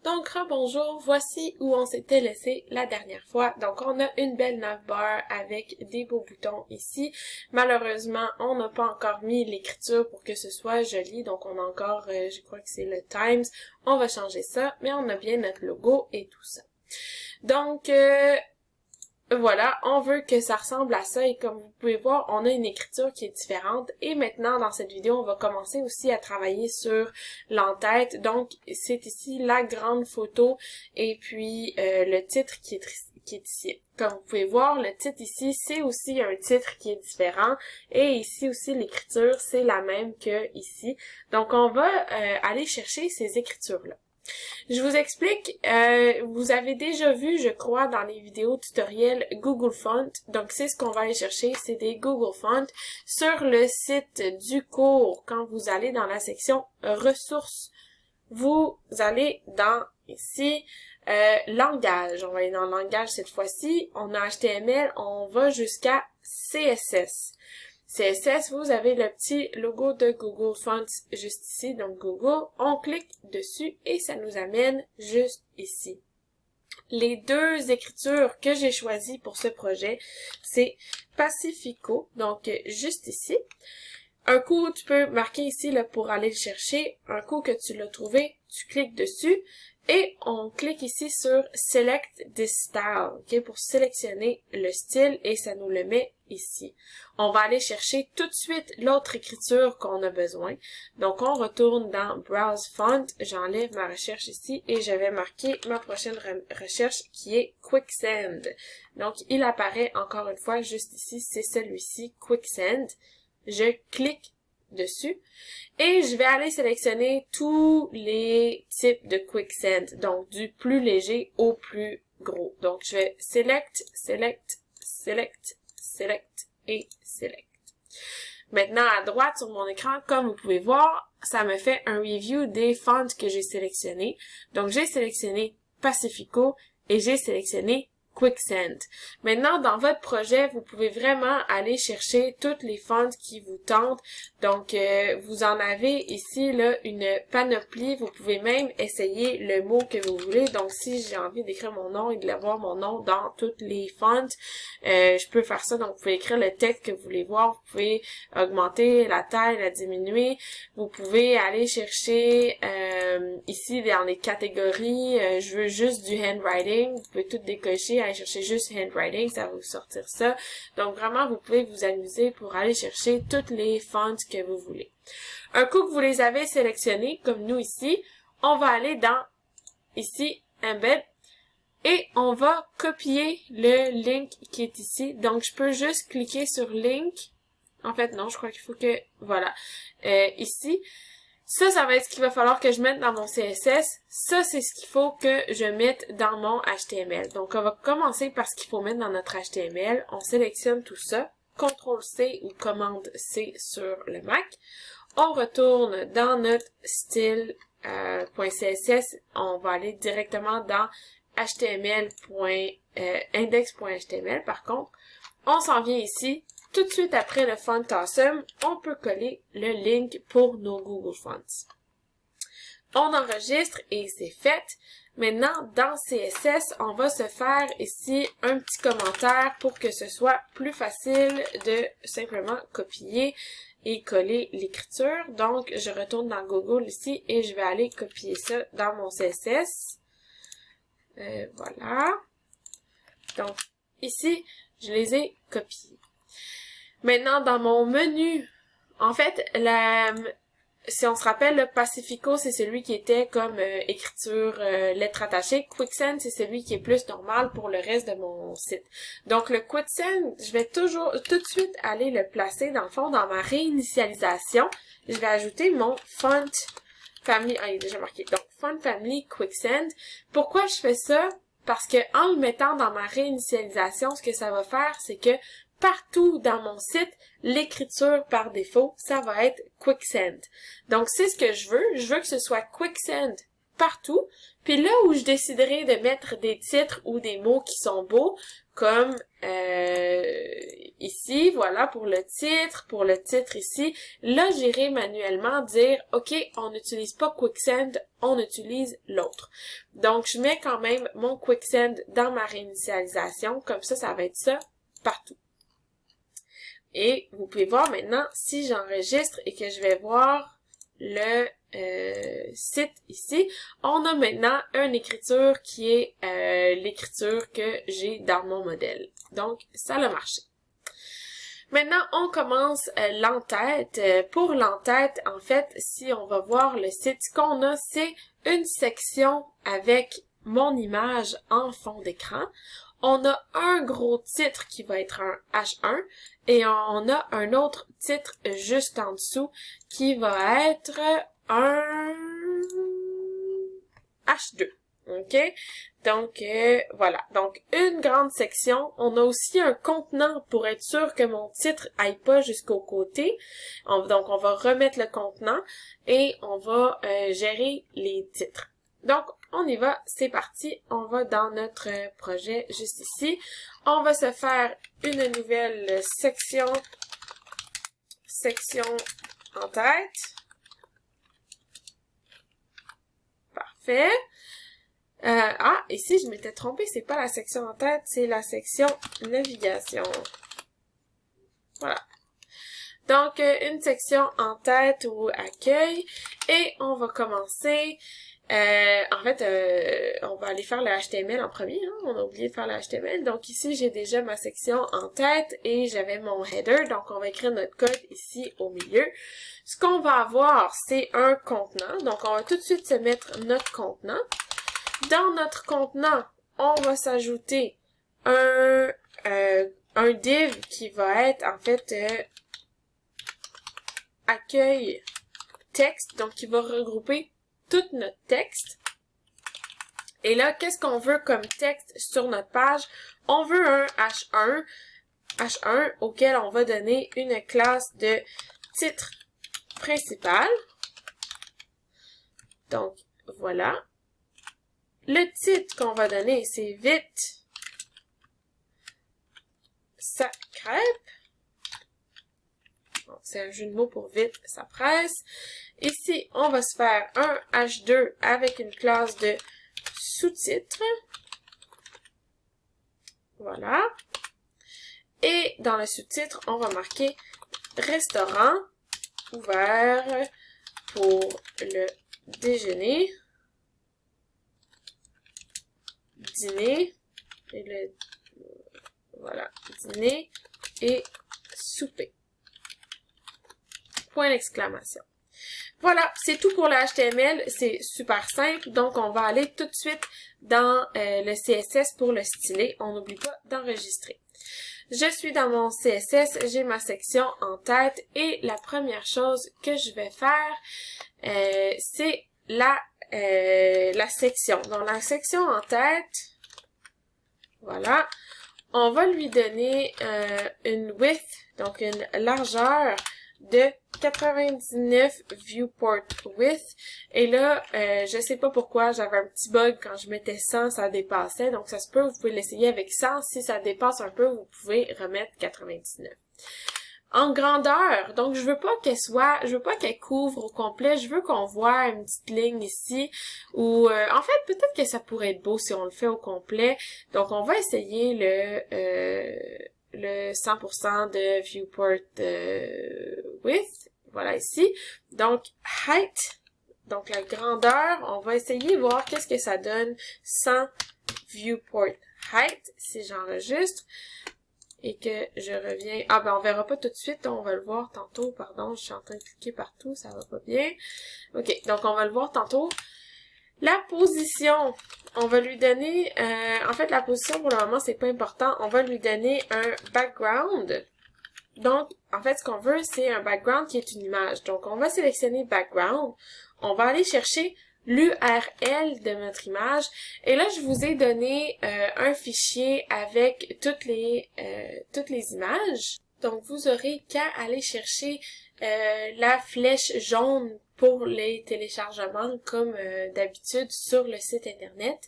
Donc, rebonjour, voici où on s'était laissé la dernière fois. Donc, on a une belle navbar avec des beaux boutons ici. Malheureusement, on n'a pas encore mis l'écriture pour que ce soit joli. Donc, on a encore, je crois que c'est le Times. On va changer ça, mais on a bien notre logo et tout ça. Donc, voilà, on veut que ça ressemble à ça et comme vous pouvez voir, on a une écriture qui est différente et maintenant dans cette vidéo, on va commencer aussi à travailler sur l'entête. Donc, c'est ici la grande photo et puis le titre qui est ici. Comme vous pouvez voir, le titre ici, c'est aussi un titre qui est différent et ici aussi l'écriture, c'est la même que ici. Donc, on va aller chercher ces écritures-là. Je vous explique, vous avez déjà vu, je crois, dans les vidéos tutoriels Google Font. Donc, c'est ce qu'on va aller chercher, c'est des Google Font. Sur le site du cours, quand vous allez dans la section ressources, vous allez dans, ici, langage. On va aller dans langage cette fois-ci. On a HTML, on va jusqu'à CSS. CSS, vous avez le petit logo de Google Fonts juste ici, donc Google, on clique dessus et ça nous amène juste ici. Les deux écritures que j'ai choisies pour ce projet, c'est Pacifico, donc juste ici. Un coup, tu peux marquer ici là, pour aller le chercher. Un coup que tu l'as trouvé, tu cliques dessus. Et on clique ici sur Select this style, ok, pour sélectionner le style et ça nous le met ici. On va aller chercher tout de suite l'autre écriture qu'on a besoin. Donc, on retourne dans Browse Font, j'enlève ma recherche ici et je vais marquer ma prochaine recherche qui est Quicksand. Donc, il apparaît encore une fois juste ici, c'est celui-ci, Quicksand. Je clique dessus et je vais aller sélectionner tous les types de Quicksand, donc du plus léger au plus gros. Donc je vais Select, Select, Select, Select et Select. Maintenant à droite sur mon écran, comme vous pouvez voir, ça me fait un review des fonts que j'ai sélectionnés. Donc j'ai sélectionné Pacifico et j'ai sélectionné Quicksand. Maintenant, dans votre projet, vous pouvez vraiment aller chercher toutes les fonts qui vous tentent. Donc, vous en avez ici là une panoplie. Vous pouvez même essayer le mot que vous voulez. Donc, si j'ai envie d'écrire mon nom et de l'avoir mon nom dans toutes les fonts, je peux faire ça. Donc, vous pouvez écrire le texte que vous voulez voir. Vous pouvez augmenter la taille, la diminuer. Vous pouvez aller chercher ici dans les catégories. Je veux juste du handwriting. Vous pouvez tout décocher. Aller chercher juste handwriting, ça va vous sortir ça. Donc vraiment, vous pouvez vous amuser pour aller chercher toutes les fonts que vous voulez. Un coup que vous les avez sélectionnés, comme nous ici, on va aller dans, ici, Embed, et on va copier le link qui est ici. Donc je peux juste cliquer sur Link. En fait, non, je crois qu'il faut que, voilà, ici. Ça va être ce qu'il va falloir que je mette dans mon CSS. Ça, c'est ce qu'il faut que je mette dans mon HTML. Donc, on va commencer par ce qu'il faut mettre dans notre HTML. On sélectionne tout ça. CTRL-C ou Commande-C sur le Mac. On retourne dans notre style.css. On va aller directement dans index.html par contre. On s'en vient ici. Tout de suite après le Font Awesome, on peut coller le link pour nos Google Fonts. On enregistre et c'est fait. Maintenant, dans CSS, on va se faire ici un petit commentaire pour que ce soit plus facile de simplement copier et coller l'écriture. Donc, je retourne dans Google ici et je vais aller copier ça dans mon CSS. Voilà. Donc, ici, je les ai copiés. Maintenant, dans mon menu, en fait, si on se rappelle, le Pacifico, c'est celui qui était comme écriture lettre attachée. Quicksand, c'est celui qui est plus normal pour le reste de mon site. Donc, le Quicksand, je vais tout de suite aller le placer, dans le fond, dans ma réinitialisation. Je vais ajouter mon Font Family. Ah, il est déjà marqué. Donc, Font Family Quicksand. Pourquoi je fais ça? Parce que en le mettant dans ma réinitialisation, ce que ça va faire, c'est que partout dans mon site, l'écriture par défaut, ça va être Quicksand. Donc, c'est ce que je veux. Je veux que ce soit Quicksand partout. Puis là où je déciderai de mettre des titres ou des mots qui sont beaux, comme ici, voilà, pour le titre ici. Là, j'irai manuellement dire, OK, on n'utilise pas Quicksand, on utilise l'autre. Donc, je mets quand même mon Quicksand dans ma réinitialisation, comme ça va être ça partout. Et vous pouvez voir maintenant, si j'enregistre et que je vais voir le site ici, on a maintenant une écriture qui est l'écriture que j'ai dans mon modèle. Donc, ça a marché. Maintenant, on commence l'entête. Pour l'entête, en fait, si on va voir le site, ce qu'on a, c'est une section avec mon image en fond d'écran. On a un gros titre qui va être un H1 et on a un autre titre juste en dessous qui va être un H2. OK? Donc, voilà. Donc, une grande section. On a aussi un contenant pour être sûr que mon titre aille pas jusqu'au côté. Donc, on va remettre le contenant et on va gérer les titres. Donc, on y va, c'est parti. On va dans notre projet juste ici. On va se faire une nouvelle section en tête. Parfait. Ici, je m'étais trompée, c'est pas la section en tête, c'est la section navigation. Voilà. Donc, une section en tête ou accueil. Et on va commencer. On va aller faire le HTML en premier, hein? On a oublié de faire le HTML. Donc ici, j'ai déjà ma section en tête et j'avais mon header. Donc, on va écrire notre code ici au milieu. Ce qu'on va avoir, c'est un contenant. Donc, on va tout de suite se mettre notre contenant. Dans notre contenant, on va s'ajouter un div qui va être, en fait, accueil texte. Donc, qui va regrouper tout notre texte. Et là, qu'est-ce qu'on veut comme texte sur notre page? On veut un H1 auquel on va donner une classe de titre principal. Donc, voilà. Le titre qu'on va donner, c'est vite, ça crêpe. C'est un jeu de mots pour vite, ça presse. Ici, on va se faire un H2 avec une classe de sous-titres. Voilà. Et dans le sous-titre, on va marquer restaurant ouvert pour le déjeuner, dîner, et dîner et souper. Point d'exclamation. Voilà, c'est tout pour le HTML, c'est super simple, donc on va aller tout de suite dans le CSS pour le styler. On n'oublie pas d'enregistrer. Je suis dans mon CSS, j'ai ma section en tête et la première chose que je vais faire, c'est la section. Dans la section en tête, voilà, on va lui donner une width, donc une largeur de 99 viewport width. Et là, je sais pas pourquoi, j'avais un petit bug quand je mettais 100, ça dépassait. Donc ça se peut, vous pouvez l'essayer avec 100. Si ça dépasse un peu, vous pouvez remettre 99. En grandeur, donc je veux pas qu'elle couvre au complet, je veux qu'on voit une petite ligne ici, ou en fait, peut-être que ça pourrait être beau si on le fait au complet. Donc on va essayer le 100% de viewport width, voilà ici. Donc height, donc la grandeur, on va essayer de voir qu'est-ce que ça donne sans viewport height si j'enregistre et que je reviens. On verra pas tout de suite, on va le voir tantôt, pardon, je suis en train de cliquer partout, ça va pas bien. OK, donc on va le voir tantôt. La position, on va lui donner, en fait, la position pour le moment, c'est pas important. On va lui donner un background. Donc, en fait, ce qu'on veut, c'est un background qui est une image. Donc, on va sélectionner background. On va aller chercher l'URL de notre image. Et là, je vous ai donné un fichier avec toutes les images. Donc, vous aurez qu'à aller chercher la flèche jaune pour les téléchargements comme d'habitude sur le site internet,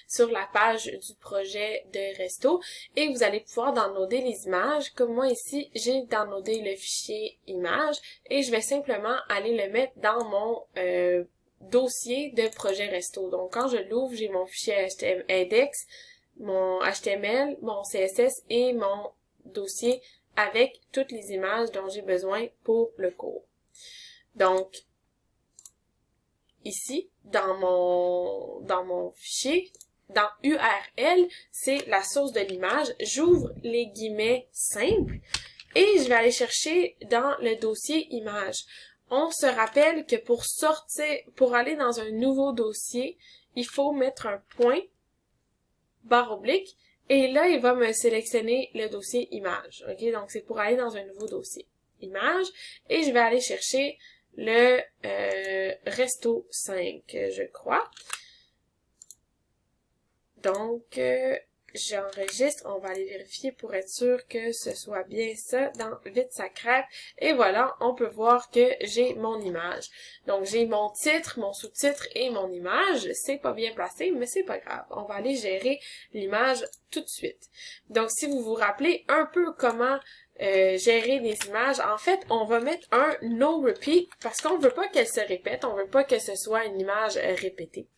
sur la page du projet de resto, et vous allez pouvoir downloader les images. Comme moi ici, j'ai downloadé le fichier image et je vais simplement aller le mettre dans mon dossier de projet resto. Donc quand je l'ouvre, j'ai mon fichier index, mon HTML, mon CSS et mon dossier avec toutes les images dont j'ai besoin pour le cours. Donc, ici, dans mon fichier, dans URL, c'est la source de l'image. J'ouvre les guillemets simples et je vais aller chercher dans le dossier image. On se rappelle que pour aller dans un nouveau dossier, il faut mettre un point, barre oblique, et là, il va me sélectionner le dossier image. OK? Donc, c'est pour aller dans un nouveau dossier image. Et je vais aller chercher le Resto 5, je crois. Donc, j'enregistre. On va aller vérifier pour être sûr que ce soit bien ça dans Vite ça crêpe. Et voilà, on peut voir que j'ai mon image. Donc, j'ai mon titre, mon sous-titre et mon image. C'est pas bien placé, mais c'est pas grave. On va aller gérer l'image tout de suite. Donc, si vous vous rappelez un peu comment gérer les images, en fait, on va mettre un no repeat parce qu'on veut pas qu'elle se répète, on veut pas que ce soit une image répétée.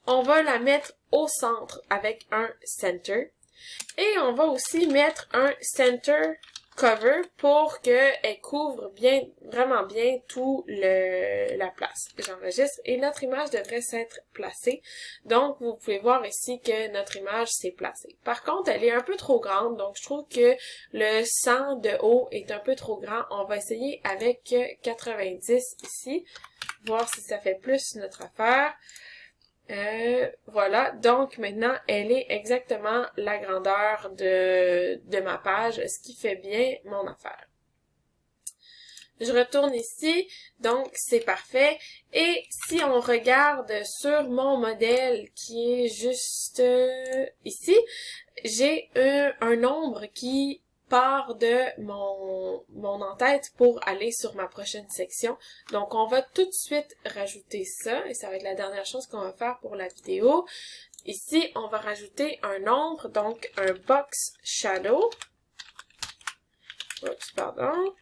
On va la mettre au centre avec un center. Et on va aussi mettre un center cover pour qu'elle couvre bien, vraiment bien tout la place. J'enregistre et notre image devrait s'être placée. Donc, vous pouvez voir ici que notre image s'est placée. Par contre, elle est un peu trop grande, donc je trouve que le 100 de haut est un peu trop grand. On va essayer avec 90 ici, voir si ça fait plus notre affaire. Voilà, donc maintenant, elle est exactement la grandeur de ma page, ce qui fait bien mon affaire. Je retourne ici, donc c'est parfait. Et si on regarde sur mon modèle qui est juste ici, j'ai un nombre qui part de mon en-tête pour aller sur ma prochaine section. Donc, on va tout de suite rajouter ça, et ça va être la dernière chose qu'on va faire pour la vidéo. Ici, on va rajouter un nombre, donc un box shadow. Oups, pardon.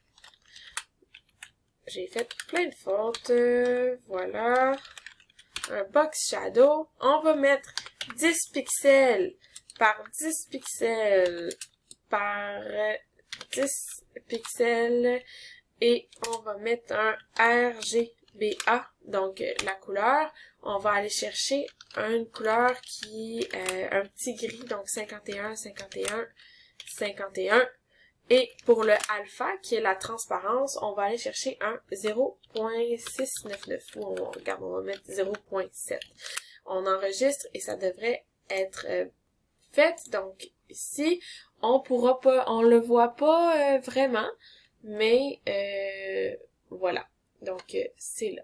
J'ai fait plein de fautes. Voilà. Un box shadow. On va mettre 10 pixels par 10 pixels par 10 pixels et on va mettre un RGBA, donc la couleur. On va aller chercher une couleur qui est un petit gris, donc 51, 51, 51. Et pour le alpha, qui est la transparence, on va aller chercher un 0.699. Ou regarde, on va mettre 0.7. On enregistre et ça devrait être fait. Donc ici, on le voit pas vraiment, mais voilà. Donc c'est là.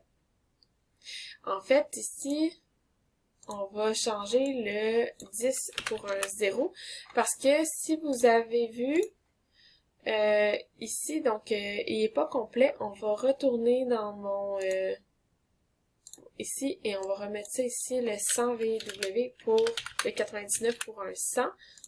En fait, ici, on va changer le 10 pour un 0 parce que si vous avez vu ici, donc il est pas complet, on va retourner dans mon ici et on va remettre ça ici, le 100 VW pour le 99 pour un 100.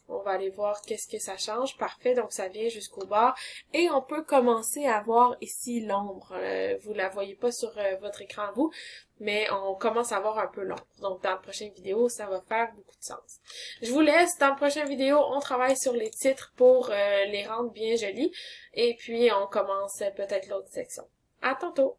On va aller voir qu'est-ce que ça change. Parfait, donc ça vient jusqu'au bord. Et on peut commencer à voir ici l'ombre. Vous la voyez pas sur votre écran vous, mais on commence à voir un peu l'ombre. Donc dans la prochaine vidéo, ça va faire beaucoup de sens. Je vous laisse. Dans la prochaine vidéo, on travaille sur les titres pour les rendre bien jolis. Et puis on commence peut-être l'autre section. À tantôt!